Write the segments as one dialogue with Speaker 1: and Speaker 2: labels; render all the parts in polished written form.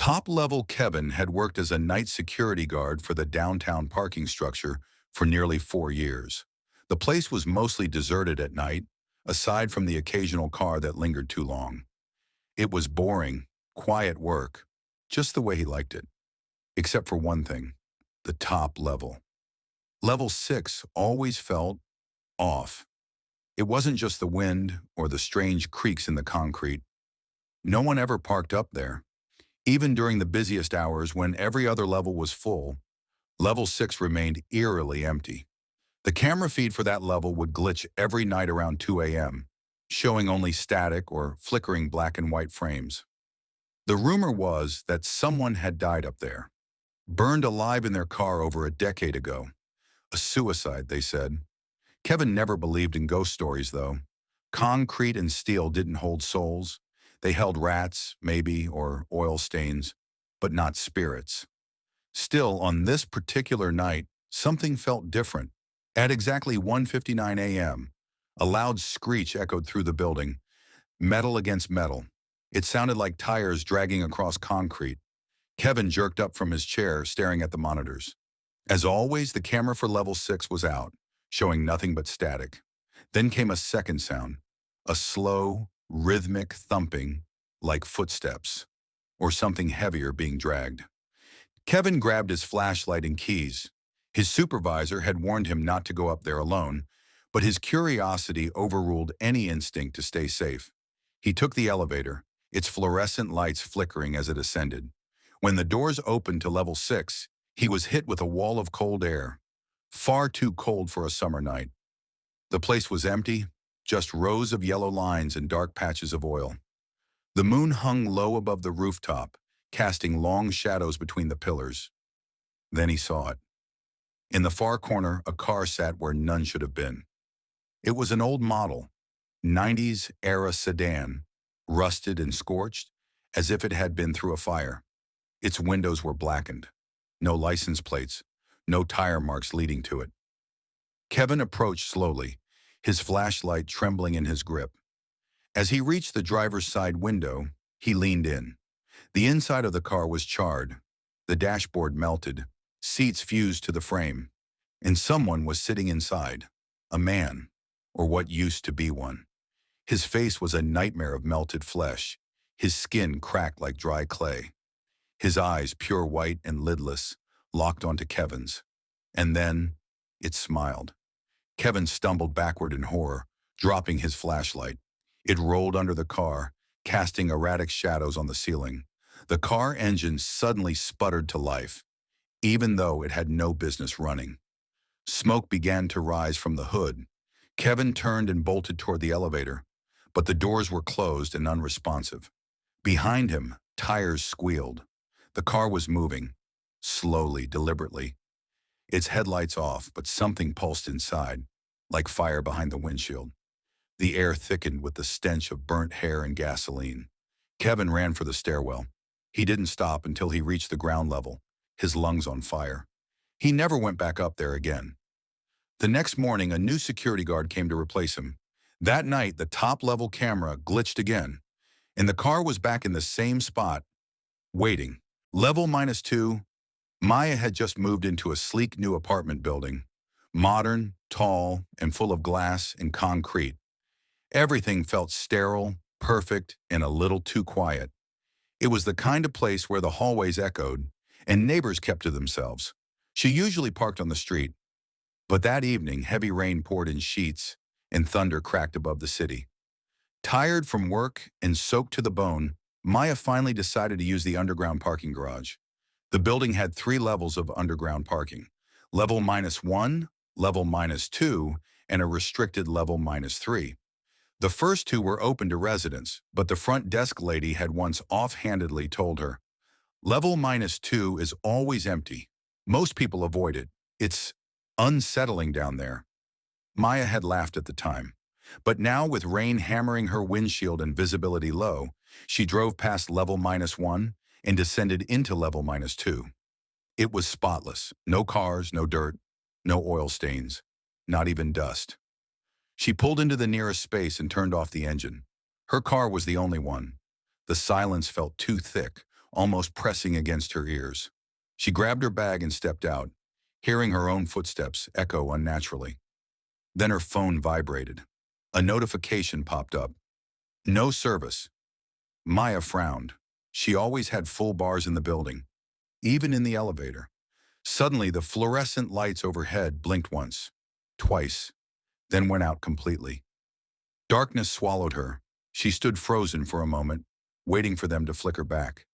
Speaker 1: Top-level Kevin had worked as a night security guard for the downtown parking structure for nearly 4 years. The place was mostly deserted at night, aside from the occasional car that lingered too long. It was boring, quiet work, just the way he liked it. Except for one thing, the top level. Level 6 always felt off. It wasn't just the wind or the strange creaks in the concrete. No one ever parked up there. Even during the busiest hours when every other level was full, level 6 remained eerily empty. The camera feed for that level would glitch every night around 2 a.m., showing only static or flickering black and white frames. The rumor was that someone had died up there, burned alive in their car over a decade ago. A suicide, they said. Kevin never believed in ghost stories, though. Concrete and steel didn't hold souls. They held rats, maybe, or oil stains, but not spirits. Still, on this particular night, something felt different. At exactly 1:59 a.m., a loud screech echoed through the building, metal against metal. It sounded like tires dragging across concrete. Kevin jerked up from his chair, staring at the monitors. As always, the camera for level 6 was out, showing nothing but static. Then came a second sound, a slow, rhythmic thumping, like footsteps, or something heavier being dragged. Kevin grabbed his flashlight and keys. His supervisor had warned him not to go up there alone, but his curiosity overruled any instinct to stay safe. He took the elevator, its fluorescent lights flickering as it ascended. When the doors opened to level 6, he was hit with a wall of cold air, far too cold for a summer night. The place was empty, just rows of yellow lines and dark patches of oil. The moon hung low above the rooftop, casting long shadows between the pillars. Then he saw it. In the far corner, a car sat where none should have been. It was an old model, 90s-era sedan, rusted and scorched, as if it had been through a fire. Its windows were blackened. No license plates, no tire marks leading to it. Kevin approached slowly, his flashlight trembling in his grip. As he reached the driver's side window, he leaned in. The inside of the car was charred, the dashboard melted, seats fused to the frame, and someone was sitting inside, a man, or what used to be one. His face was a nightmare of melted flesh, his skin cracked like dry clay. His eyes, pure white and lidless, locked onto Kevin's. And then, it smiled. Kevin stumbled backward in horror, dropping his flashlight. It rolled under the car, casting erratic shadows on the ceiling. The car engine suddenly sputtered to life, even though it had no business running. Smoke began to rise from the hood. Kevin turned and bolted toward the elevator, but the doors were closed and unresponsive. Behind him, tires squealed. The car was moving, slowly, deliberately. Its headlights off, but something pulsed inside, like fire behind the windshield. The air thickened with the stench of burnt hair and gasoline. Kevin ran for the stairwell. He didn't stop until he reached the ground level, his lungs on fire. He never went back up there again. The next morning, a new security guard came to replace him. That night, the top-level camera glitched again, and the car was back in the same spot, waiting. Level -2, Maya had just moved into a sleek new apartment building, modern, tall, and full of glass and concrete. Everything felt sterile, perfect, and a little too quiet. It was the kind of place where the hallways echoed, and neighbors kept to themselves. She usually parked on the street, but that evening heavy rain poured in sheets, and thunder cracked above the city. Tired from work and soaked to the bone, Maya finally decided to use the underground parking garage. The building had 3 levels of underground parking: level -1, level -2, and a restricted level -3. The first 2 were open to residents, but the front desk lady had once offhandedly told her, "Level -2 is always empty. Most people avoid it. It's unsettling down there." Maya had laughed at the time. But now, with rain hammering her windshield and visibility low, she drove past level -1 and descended into level -2. It was spotless. No cars, no dirt, no oil stains, not even dust. She pulled into the nearest space and turned off the engine. Her car was the only one. The silence felt too thick, almost pressing against her ears. She grabbed her bag and stepped out, hearing her own footsteps echo unnaturally. Then her phone vibrated. A notification popped up. No service. Maya frowned. She always had full bars in the building, even in the elevator. Suddenly, the fluorescent lights overhead blinked once, twice, then went out completely. Darkness swallowed her. She stood frozen for a moment, waiting for them to flicker back.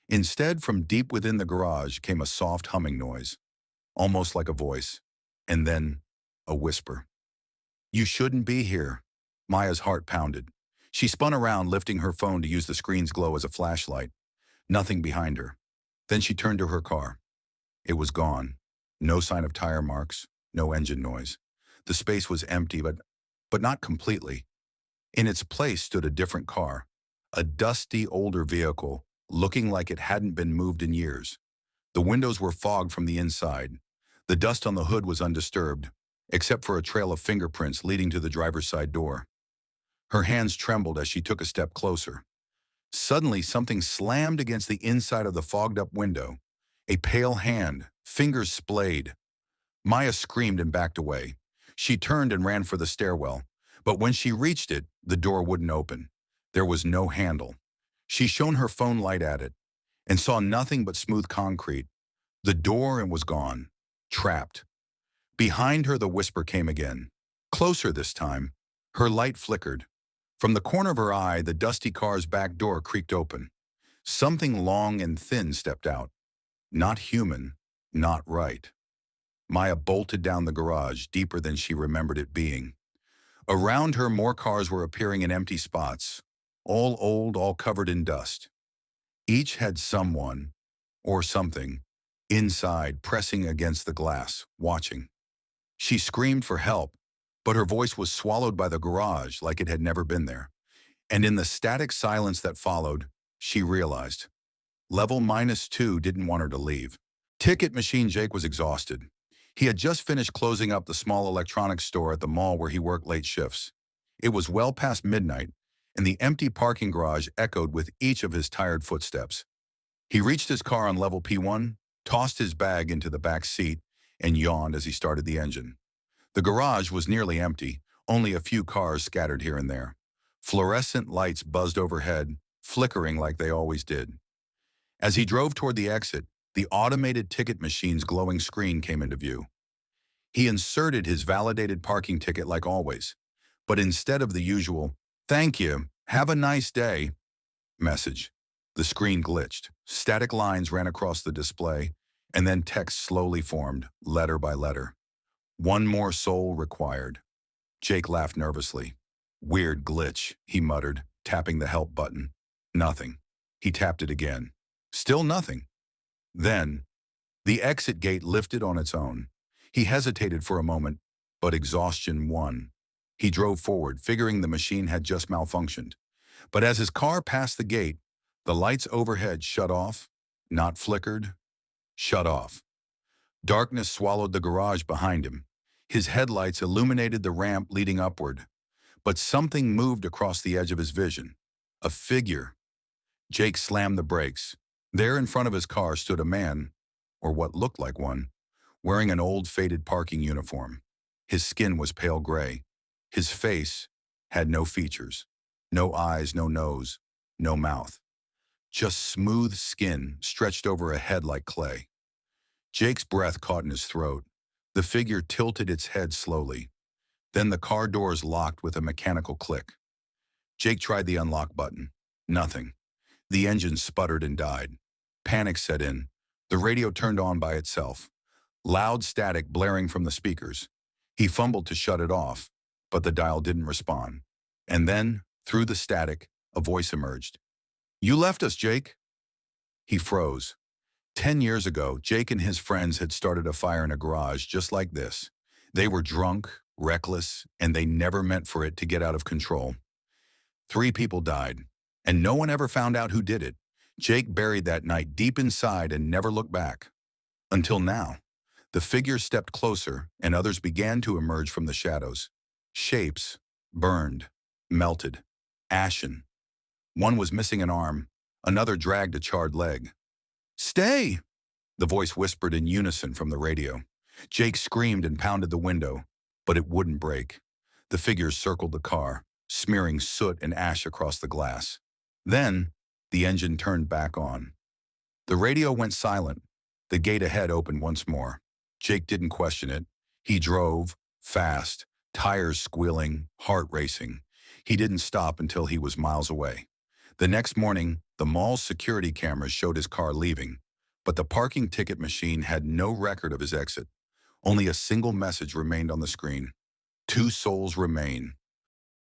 Speaker 1: Instead, from deep within the garage came a soft humming noise, almost like a voice, and then a whisper. "You shouldn't be here." Maya's heart pounded. She spun around, lifting her phone to use the screen's glow as a flashlight. Nothing behind her. Then she turned to her car. It was gone. No sign of tire marks, no engine noise. The space was empty, but not completely. In its place stood a different car, a dusty, older vehicle, looking like it hadn't been moved in years. The windows were fogged from the inside. The dust on the hood was undisturbed, except for a trail of fingerprints leading to the driver's side door. Her hands trembled as she took a step closer. Suddenly, something slammed against the inside of the fogged-up window. A pale hand, fingers splayed. Maya screamed and backed away. She turned and ran for the stairwell, but when she reached it, the door wouldn't open. There was no handle. She shone her phone light at it and saw nothing but smooth concrete. The door was gone, trapped. Behind her, the whisper came again. Closer this time. Her light flickered. From the corner of her eye, the dusty car's back door creaked open. Something long and thin stepped out. Not human, not right. Maya bolted down the garage, deeper than she remembered it being. Around her, more cars were appearing in empty spots, all old, all covered in dust. Each had someone, or something, inside, pressing against the glass, watching. She screamed for help, but her voice was swallowed by the garage like it had never been there. And in the static silence that followed, she realized. Level -2 didn't want her to leave. Ticket machine Jake was exhausted. He had just finished closing up the small electronics store at the mall where he worked late shifts. It was well past midnight, and the empty parking garage echoed with each of his tired footsteps. He reached his car on level P1, tossed his bag into the back seat, and yawned as he started the engine. The garage was nearly empty, only a few cars scattered here and there. Fluorescent lights buzzed overhead, flickering like they always did. As he drove toward the exit, the automated ticket machine's glowing screen came into view. He inserted his validated parking ticket like always, but instead of the usual, "Thank you, have a nice day" message, the screen glitched. Static lines ran across the display, and then text slowly formed, letter by letter. "One more soul required." Jake laughed nervously. "Weird glitch," he muttered, tapping the help button. Nothing. He tapped it again. Still nothing. Then, the exit gate lifted on its own. He hesitated for a moment, but exhaustion won. He drove forward, figuring the machine had just malfunctioned. But as his car passed the gate, the lights overhead shut off, not flickered, shut off. Darkness swallowed the garage behind him. His headlights illuminated the ramp leading upward. But something moved across the edge of his vision. A figure. Jake slammed the brakes. There in front of his car stood a man, or what looked like one, wearing an old faded parking uniform. His skin was pale gray. His face had no features. No eyes, no nose, no mouth. Just smooth skin stretched over a head like clay. Jake's breath caught in his throat. The figure tilted its head slowly. Then the car doors locked with a mechanical click. Jake tried the unlock button. Nothing. The engine sputtered and died. Panic set in. The radio turned on by itself. Loud static blaring from the speakers. He fumbled to shut it off, but the dial didn't respond. And then, through the static, a voice emerged. "You left us, Jake." He froze. 10 years ago, Jake and his friends had started a fire in a garage just like this. They were drunk, reckless, and they never meant for it to get out of control. 3 people died, and no one ever found out who did it. Jake buried that night deep inside and never looked back. Until now. The figure stepped closer, and others began to emerge from the shadows. Shapes, burned, melted, ashen. One was missing an arm, Another dragged a charred leg. "Stay!" the voice whispered in unison from the radio. Jake screamed and pounded the window, but it wouldn't break. The figures circled the car, smearing soot and ash across the glass. Then, the engine turned back on. The radio went silent. The gate ahead opened once more. Jake didn't question it. He drove, fast, tires squealing, heart racing. He didn't stop until he was miles away. The next morning, the mall's security cameras showed his car leaving, but the parking ticket machine had no record of his exit. Only a single message remained on the screen. "Two souls remain.